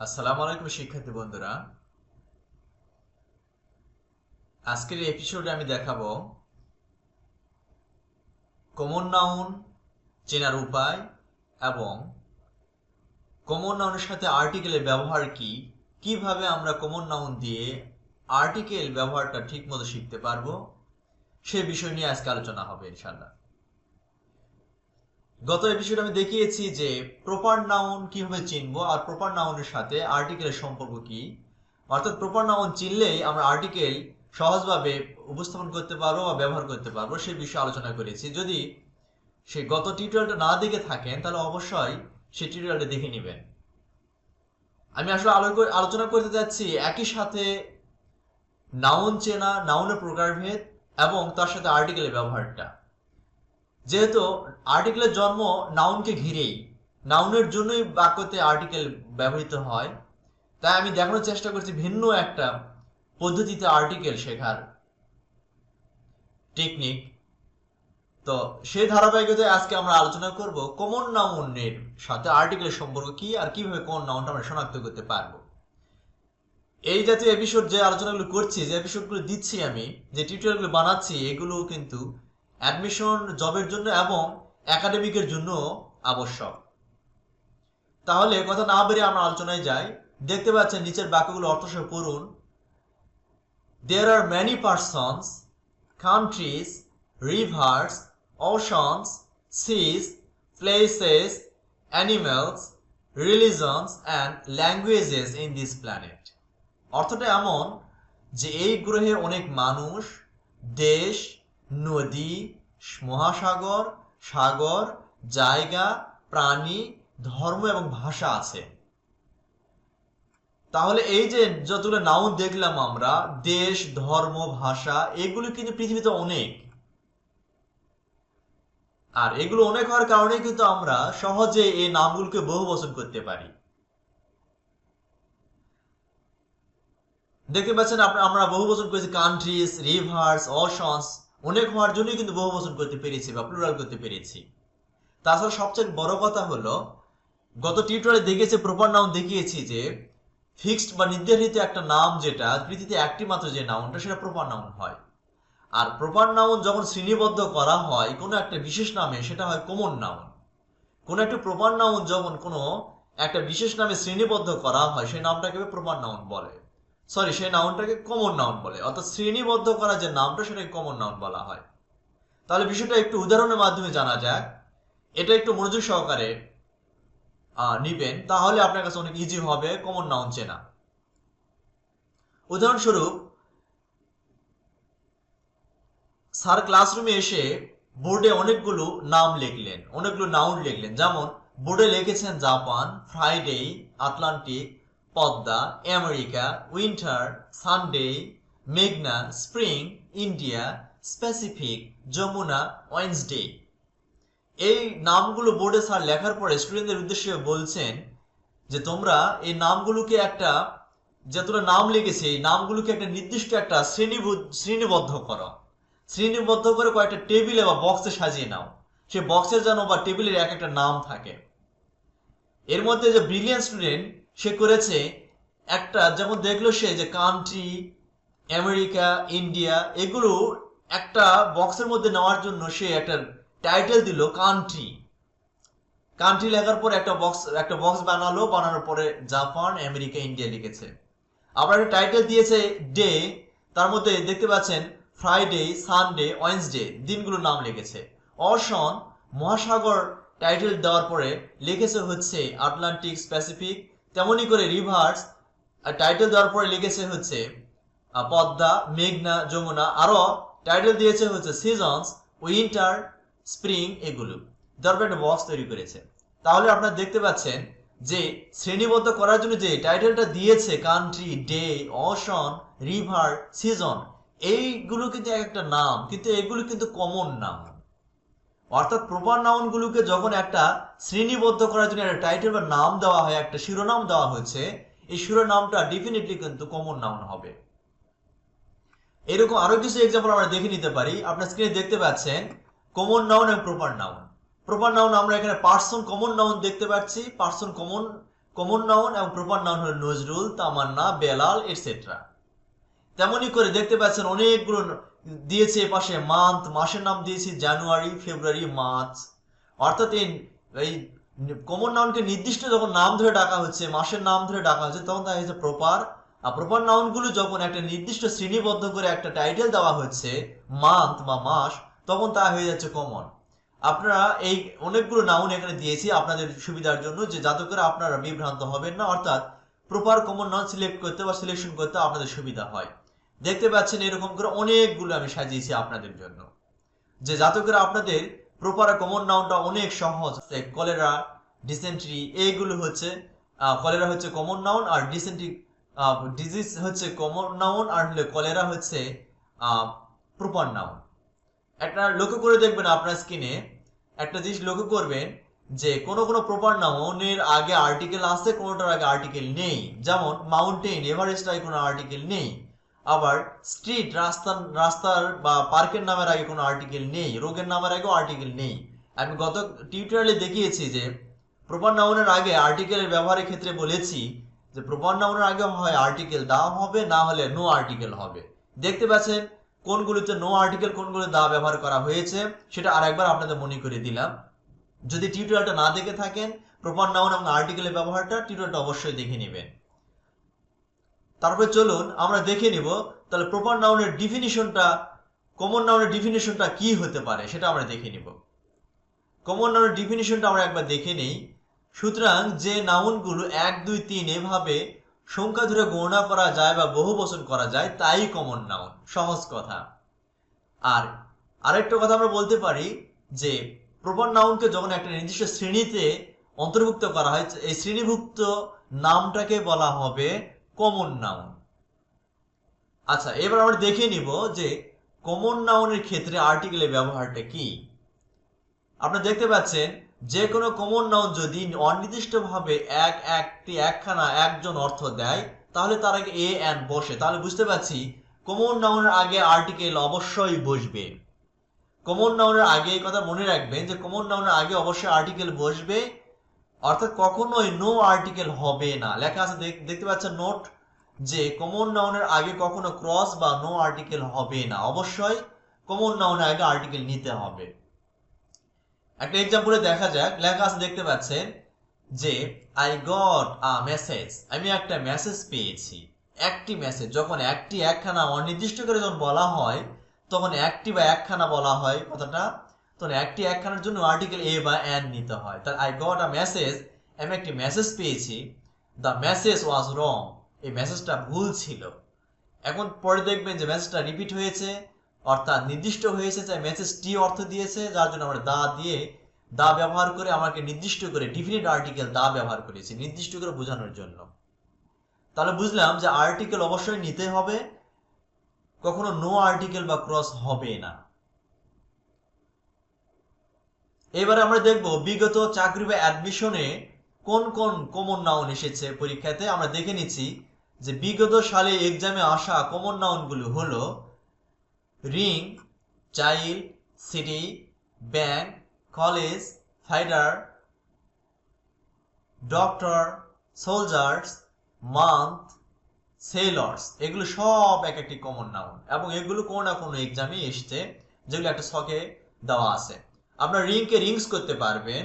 আসসালামু আলাইকুম শিক্ষার্থী বন্ধুরা। আজকের এপিসোডে আমি দেখাবো কমন নাউন চেনার উপায় এবং কমন নাউনের সাথে আর্টিকেলের ব্যবহার কি, কিভাবে আমরা কমন নাউন দিয়ে আর্টিকেল ব্যবহারটা ঠিকমতো শিখতে পারবো, সে বিষয় নিয়ে আজকে আলোচনা হবে ইনশাআল্লাহ। গত এপিসোডে আমি দেখিয়েছি যে প্রপার নাউন কিভাবে চিনবো আর প্রপার নাউনের সাথে আর্টিকেলের সম্পর্ক কি, অর্থাৎ প্রপার নাউন চিনলেই আমরা আর্টিকেল সহজভাবে উপস্থাপন করতে পারবো বা ব্যবহার করতে পারবো, সেই বিষয়ে আলোচনা করেছি। যদি সেই গত টিউটোরিয়ালটা না দেখে থাকেন তাহলে অবশ্যই সেই টিউটোরিয়ালটা দেখে নেবেন। আমি আসলে আলোচনা করতে যাচ্ছি একই সাথে নাউন চেনা, নাউনের প্রকারভেদ এবং তার সাথে আর্টিকেলের ব্যবহারটা। যেহেতু আর্টিকেলের জন্ম নাউনকে ঘিরেই, নাউনের জন্যই বাক্যতে আর্টিকেল ব্যবহৃত হয়, তাই আমি দেখানোর চেষ্টা করছি ভিন্ন একটা পদ্ধতিতে আর্টিকেল শেখার টেকনিক। তো সেই ধারাবাহিকতায় আজকে আমরা আলোচনা করব কমন নাউনের সাথে আর্টিকেলের সম্পর্ক কি আর কিভাবে কোন নাউনটা আমরা শনাক্ত করতে পারবো। এই জাতীয় এপিসোড যে আলোচনাগুলো করছি, যে এপিসোডগুলো দিচ্ছি, আমি যে টিউটোরিয়ালগুলো বানাচ্ছি, এগুলো কিন্তু অ্যাডমিশন জবের জন্য এবং একাডেমিকের জন্য আবশ্যক। তাহলে কথা না বেরিয়ে আমরা আলোচনায় যাই। দেখতে পাচ্ছেন নিচের বাক্যগুলো অর্থ সহ পড়ুন। There are many persons, countries, rivers, oceans, seas, places, animals, religions and languages in this planet. অর্থটা এমন যে এই গ্রহে অনেক মানুষ, দেশ, নদী, মহাসাগর, সাগর, জায়গা, প্রাণী, ধর্ম এবং ভাষা আছে। তাহলে এই যে যতগুলো নাউন দেখলাম আমরা, দেশ, ধর্ম, ভাষা, এগুলো কিন্তু পৃথিবীতে অনেক। আর এগুলো অনেক হওয়ার কারণে কিন্তু আমরা সহজে এই নামগুলোকে বহুবচন করতে পারি। দেখতে পাচ্ছেন আমরা বহুবচন করেছি কান্ট্রিজ, রিভার্স, ওশানস, অনেক হওয়ার জন্যই কিন্তু বহুবচন করতে পেরেছি বা প্লুরাল করতে পেরেছি। তাছাড়া সবচেয়ে বড় কথা হলো, গত টিউটোরিয়ালে দেখেছি, প্রপার নাউন দেখিয়েছি যে ফিক্সড বা নির্ধারিত একটা নাম, যেটা পৃথিবীতে একটি মাত্র যে নাউনটা, সেটা প্রপার নাউন হয়। আর প্রপার নাউন যখন শ্রেণীবদ্ধ করা হয় কোনো একটা বিশেষ নামে, সেটা হয় কমন নাউন। কোন একটা প্রপার নাউন যখন কোনো একটা বিশেষ নামে শ্রেণীবদ্ধ করা হয়, সেই নামটাকে প্রপার নাউন বলে, সেই নাউনটাকে কমন নাউন বলে। অর্থাৎ শ্রেণীবদ্ধ করা যে নামটা, সেটাকে কমন নাউন বলা হয়। তাহলে বিষয়টা একটু উদাহরণের মাধ্যমে জানা যাক। এটা একটু মনোযোগ সহকারে নিবেন, তাহলে আপনার কাছে অনেক ইজি হবে কমন নাউন চেনা। উদাহরণস্বরূপ, স্যার ক্লাসরুমে এসে বোর্ডে অনেকগুলো নাম লিখলেন, অনেকগুলো নাউন লিখলেন। যেমন বোর্ডে লিখেছেন Japan, Friday, Atlantic, Padma, America, winter, Sunday, মেঘনা, spring, India, specific, Jamuna, Wednesday. এই নামগুলো বোর্ডে স্যার লেখার পরে স্টুডেন্টদের উদ্দেশ্যে বলছেন যে তোমরা এই নামগুলোকে একটা, যতটা নাম লিখেছে এই নামগুলোকে একটা নির্দিষ্ট একটা শ্রেণীবদ্ধ করো, শ্রেণীবদ্ধ করে কয়েকটা টেবিলে বা বক্সে সাজিয়ে নাও। সে বক্সের যেন বা টেবিলের এক একটা নাম থাকে। এর মধ্যে যে ব্রিলিয়ান্ট স্টুডেন্ট, সে করেছে একটা, যেমন দেখলো সে যে কান্ট্রি, আমেরিকা, ইন্ডিয়া, এগুলো একটা বক্সের মধ্যে নেওয়ার জন্য সে একটা টাইটেল দিল কান্ট্রি। কান্ট্রি লেখার পর একটা বক্স বানালো, বানানোর পরে জাপান, আমেরিকা, ইন্ডিয়া লিখেছে। আবার একটা টাইটেল দিয়েছে ডে, তার মধ্যে দেখতে পাচ্ছেন ফ্রাইডে, সানডে, ওয়েন্সডে, দিনগুলোর নাম লিখেছে। অশন, মহাসাগর টাইটেল দেওয়ার পরে লিখেছে হচ্ছে আটলান্টিক, স্পেসিফিক। তেমনি করে রিভার্স টাইটেল দেওয়ার পরে লিখেছে হচ্ছে পদ্মা, মেঘনা, যমুনা। আরো টাইটেল দিয়েছে হচ্ছে সিজনস, উইন্টার, স্প্রিং, এগুলো দেওয়ার পর একটা বক্স তৈরি করেছে। তাহলে আপনারা দেখতে পাচ্ছেন যে শ্রেণীবদ্ধ করার জন্য যে টাইটেলটা দিয়েছে country, day, ocean, river, season, এইগুলো কিন্তু এক একটা নাম, কিন্তু এগুলো কিন্তু কমন নাম। অর্থাৎ প্রপার নাউনগুলোকে যখন একটা শ্রেণীবদ্ধ করার জন্য একটা টাইটেল বা নাম দেওয়া হয়, একটা শিরোনাম দেওয়া হয়েছে, এই শিরোনামটা ডেফিনেটলি কিন্তু কমন নাউন হবে। এরকম আরো কিছু এক্সাম্পল আমরা দেখে নিতে পারি। আপনার স্ক্রিনে দেখতে পাচ্ছেন কমন নাউন এবং প্রপার নাউন। প্রপার নাউন আমরা এখানে পার্সন কমন নাউন দেখতে পাচ্ছি, পার্সন কমন কমন নাউন এবং প্রপার নাউন হলো নজরুল, তামান্না, বেলাল এটসেট্রা। তেমনি করে দেখতে পাচ্ছেন অনেকগুলো দিয়েছে এপাশে মান্থ, মাসের নাম দিয়েছি জানুয়ারি, ফেব্রুয়ারি, মার্চ। অর্থাৎ এই কমন নাউনকে নির্দিষ্ট যখন নাম ধরে ডাকা হচ্ছে, মাসের নাম ধরে ডাকা হচ্ছে, তখন তা হচ্ছে প্রপার। আর প্রপার নাউনগুলো যখন একটা নির্দিষ্ট শ্রেণীবদ্ধ করে একটা টাইটেল দেওয়া হচ্ছে মান্থ বা মাস, তখন তা হয়ে যাচ্ছে কমন। আপনারা এই অনেকগুলো নাউন এখানে দিয়েছি আপনাদের সুবিধার জন্য, যে যাতে করে আপনারা বিভ্রান্ত হবেন না, অর্থাৎ প্রপার কমন নাউন সিলেক্ট করতে বা সিলেকশন করতে আপনাদের সুবিধা হয়। দেখতে পাচ্ছেন এরকম করে অনেকগুলো আমি সাজিয়েছি আপনাদের জন্য, যে যাতে করে আপনাদের প্রপার কমন নাউনটা অনেক সহজ। কলেরা, ডিসেন্ট্রি, এইগুলো হচ্ছে কলেরা হচ্ছে কমন নাউন, আর ডিসেন্ট্রি ডিজিজ হচ্ছে কমন নাউন, আর হলে কলেরা হচ্ছে প্রপার নাউন। একটা লক্ষ্য করে দেখবেন আপনার স্ক্রিনে, একটা জিনিস লক্ষ্য করবেন যে কোনো কোনো প্রপার নাউনের আগে আর্টিকেল আছে, কোনোটার আগে আর্টিকেল নেই। যেমন মাউন্টেন, এভারেস্ট আগে কোনো আর্টিকেল নেই। আবার স্ট্রিট, রাস্তার বা পার্কের নামের আগে কোনো আর্টিকেল নেই, রোগের নামের আগেও আর্টিকেল নেই। আমি গত টিউটোরিয়ালে দেখিয়েছি যে প্রপার নাউনের আগে আর্টিকেলের ব্যবহারের ক্ষেত্রে বলেছি যে প্রপার নাউনের আগে হয় আর্টিকেল দেওয়া হবে, না হলে নো আর্টিকেল হবে। দেখতে পাচ্ছেন কোনগুলোতে নো আর্টিকেল, কোনগুলো দা ব্যবহার করা হয়েছে, সেটা আরেকবার আপনাদের মনে করে দিলাম। যদি টিউটোরিয়ালটা না দেখে থাকেন প্রপার নাউন এবং আর্টিকেলের ব্যবহারটা, টিউটোরিয়ালটা অবশ্যই দেখে নেবেন। তারপরে চলুন আমরা দেখে নিব তাহলে প্রপার নাউনের ডিফিনিশনটা, কমন নাউনের ডিফিনিশনটা কি হতে পারে সেটা আমরা দেখে নিব। কমন নাউনের ডিফিনিশনটা আমরা একবার দেখে নেই। সুতরাং যে নাউনগুলো 1, 2, 3 এভাবে সংখ্যা ধরে গণনা করা যায় বা বহুবচন করা যায় তাই কমন নাউন, সহজ কথা। আর আরেকটা কথা আমরা বলতে পারি যে প্রপার নাউনকে যখন একটা নির্দিষ্ট শ্রেণীতে অন্তর্ভুক্ত করা হয়, এই শ্রেণীভুক্ত নামটাকে বলা হবে কমন নাউন। আচ্ছা, এবার আমরা দেখে নিব যে কমন নাউনের ক্ষেত্রে আর্টিকেলের ব্যবহারটা কি। আপনারা দেখতে পাচ্ছেন যে কোনো কমন নাউন যদি অনির্দিষ্টভাবে একখানা একজন অর্থ দেয়, তাহলে তার আগে এ এন বসে, তাহলে বুঝতে পারছি কমন নাউনের আগে আর্টিকেল অবশ্যই বসবে। কমন নাউনের আগে এই কথা মনে রাখবেন যে কমন নাউনের আগে অবশ্যই আর্টিকেল বসবে, অর্থাৎ কখনোই নো আর্টিকেল হবে না। লেখা আছে দেখতে পাচ্ছেন নোট, যে কমন নাউনের আগে কখনো ক্রস বা নো আর্টিকেল হবে না, অবশ্যই কমন নাউনের আগে আর্টিকেল নিতে হবে। একটা এক্সাম্পলে দেখা যাক, লেখা আছে দেখতে পাচ্ছেন যে আই গট আ মেসেজ, আমি একটা মেসেজ পেয়েছি। একটি মেসেজ, যখন একটি একখানা অনির্দিষ্ট করে যখন বলা হয় তখন একটি বা একখানা বলা হয় কথাটা, তখন একটি একখানার জন্য আর্টিকেল এ বা এন নিতে হয়। তাহলে আই গট আ মেসেজ, আমি একটি মেসেজ পেয়েছি। দ্য মেসেজ ওয়াজ রং, এই মেসেজটা ভুল ছিল। এখন পরে দেখবেন যে মেসেজটা রিপিট হয়েছে, অর্থাৎ নির্দিষ্ট হয়েছে, যে মেসেজ টি অর্থ দিয়েছে, যার জন্য আমরা দা দিয়ে দা ব্যবহার করে আমাকে নির্দিষ্ট করে ডিফিনিট আর্টিকেল দা ব্যবহার করেছি নির্দিষ্ট করে বোঝানোর জন্য। তাহলে বুঝলাম যে আর্টিকেল অবশ্যই নিতে হবে, কখনো নো আর্টিকেল বা ক্রস হবে না। এবারে আমরা দেখব বিগত চাকরি বা অ্যাডমিশনে কোন কোন কমন নাউন এসেছে পরীক্ষাতে। আমরা দেখে নিচ্ছি যে বিগত সালে এক্সামে আসা কমন নাউনগুলো হলো ring, child, city, bank, college, fighter, doctor, soldiers, month, sailors. এগুলো সব এক একটি কমন নাউন এবং এগুলো কোনো না কোনো এক্সামে এসছে, যেগুলো একটা ছকে দেওয়া আছে। আপনার রিংকে রিংস করতে পারবেন,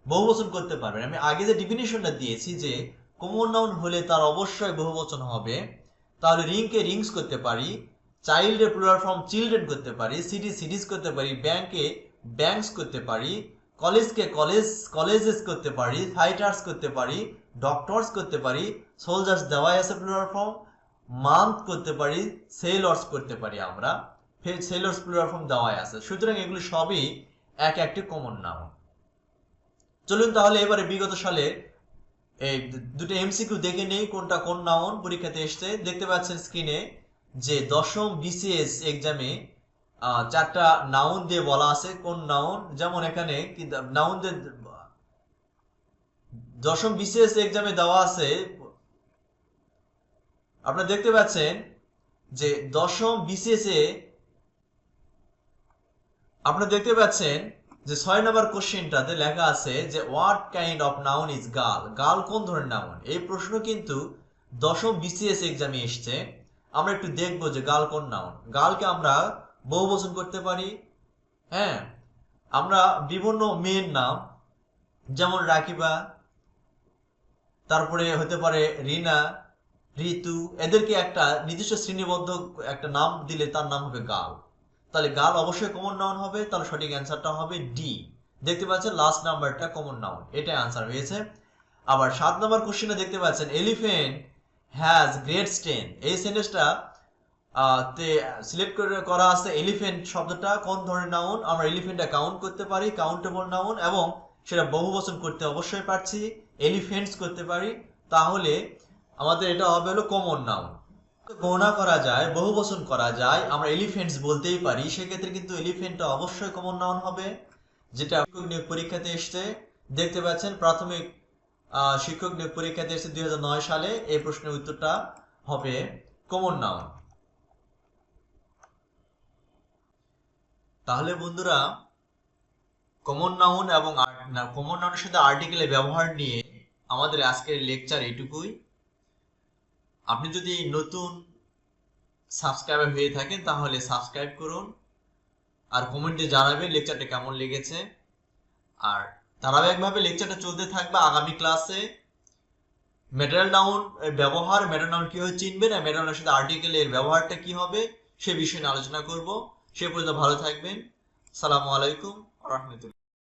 বহুবচন করতে পারবেন। আমি আগে যে ডিফিনিশনটা দিয়েছি যে কমন নাউন হলে তার অবশ্যই বহুবচন হবে, তাহলে রিংকে রিংস করতে পারি, চাইল্ডের প্লুরাল ফর্ম চিলড্রেন করতে পারি, সিটি সিটিজ করতে পারি, ব্যাংকে ব্যাংকস করতে পারি, কলেজকে কলেজেস করতে পারি, ফাইটার্স করতে পারি, ডক্টরস করতে পারি, সোলজার্স দেওয়াই আছে প্লুরাল ফর্ম, মান্থ করতে পারি, সেলর্স করতে পারি, আমরা সেলর্স প্লুরাল ফর্ম দেওয়াই আছে। সুতরাং এগুলো সবই এক একটি কমন নাউন। চলুন তাহলে এবারে বিগত সালে এই দুটো এমসিকিউ দেখে নেই কোনটা কোন নাউন পরীক্ষাতে এসছে। দেখতে পাচ্ছেন স্ক্রিনে যে দশম বিসিএস এক্সামে 4টা নাউন দিয়ে বলা আছে কোন নাউন, যেমন এখানে নাউন দিয়ে দশম বিসিএস এক্সামে দেওয়া আছে। আপনারা দেখতে পাচ্ছেন যে দশম বিসিএস এ আপনারা দেখতে পাচ্ছেন যে 6 নম্বর কোশ্চেনটাতে লেখা আছে যে what kind of noun is girl, girl কোন ধরনের নাউন। এই প্রশ্ন কিন্তু দশম বিসিএস এক্সামে এসছে। আমরা একটু দেখবো যে গার্ল কোন নাউন। গার্লকে আমরা বহুবচন করতে পারি। হ্যাঁ, আমরা বিভিন্ন মেয়ের নাম যেমন রাকিবা, তারপরে হতে পারে রিনা, ঋতু, এদেরকে একটা নির্দিষ্ট শ্রেণীবদ্ধ একটা নাম দিলে তার নাম হবে গার্ল। তাহলে গার্ল অবশ্যই কমন নাউন হবে, তাহলে সঠিক অ্যান্সারটা হবে ডি। দেখতে পাচ্ছেন লাস্ট নাম্বারটা কমন নাউন, এটাই আনসার হয়েছে। আবার 7 নম্বর কোশ্চেনে দেখতে পাচ্ছেন এলিফ্যান্ট হ্যাজ গ্রেট স্ট্রেংথ, এই সেন্টেন্সটা তে সিলেক্ট করা আছে এলিফ্যান্ট শব্দটা কোন ধরনের নাউন। আমরা এলিফ্যান্টটা কাউন্ট করতে পারি, কাউন্টেবল নাউন, এবং সেটা বহুবচন করতে অবশ্যই পারছি, এলিফ্যান্টস করতে পারি, তাহলে আমাদের এটা হবে হলো কমন নাউন। গণনা করা যায়, বহুবচন করা যায়, আমরা এলিফ্যান্টস বলতেই পারি, সেক্ষেত্রে কিন্তু এলিফ্যান্টটা অবশ্যই কমন নাউন হবে, যেটা শিক্ষক নিয়োগ পরীক্ষাতে এসছে। দেখতে পাচ্ছেন প্রাথমিক শিক্ষক নিয়োগ পরীক্ষাতে এসছে 2009 সালে, এই প্রশ্নের উত্তরটা হবে কমন নাউন। তাহলে বন্ধুরা, কমন নাউন এবং কমন নাউনের সাথে আর্টিকেলের ব্যবহার নিয়ে আমাদের আজকের লেকচার এইটুকুই। আপনি যদি নতুন সাবস্ক্রাইবার হয়ে থাকেন তাহলে সাবস্ক্রাইব করুন, আর কমেন্টে জানাবেন লেকচারটা কেমন লেগেছে। আর ধারাবাহিকভাবে লেকচারটা চলতে থাকবে। আগামী ক্লাসে ম্যাটেরিয়াল নাউন এর ব্যবহার, ম্যাটেরিয়াল নাউন কিভাবে চিনবেন আর ম্যাটেরিয়াল নাউনের সাথে আর্টিকেল এর ব্যবহারটা কি হবে সে বিষয়ে নিয়ে আলোচনা করব। সে পর্যন্ত ভালো থাকবেন। আসসালামু আলাইকুম ওয়া রাহমাতুল্লাহ।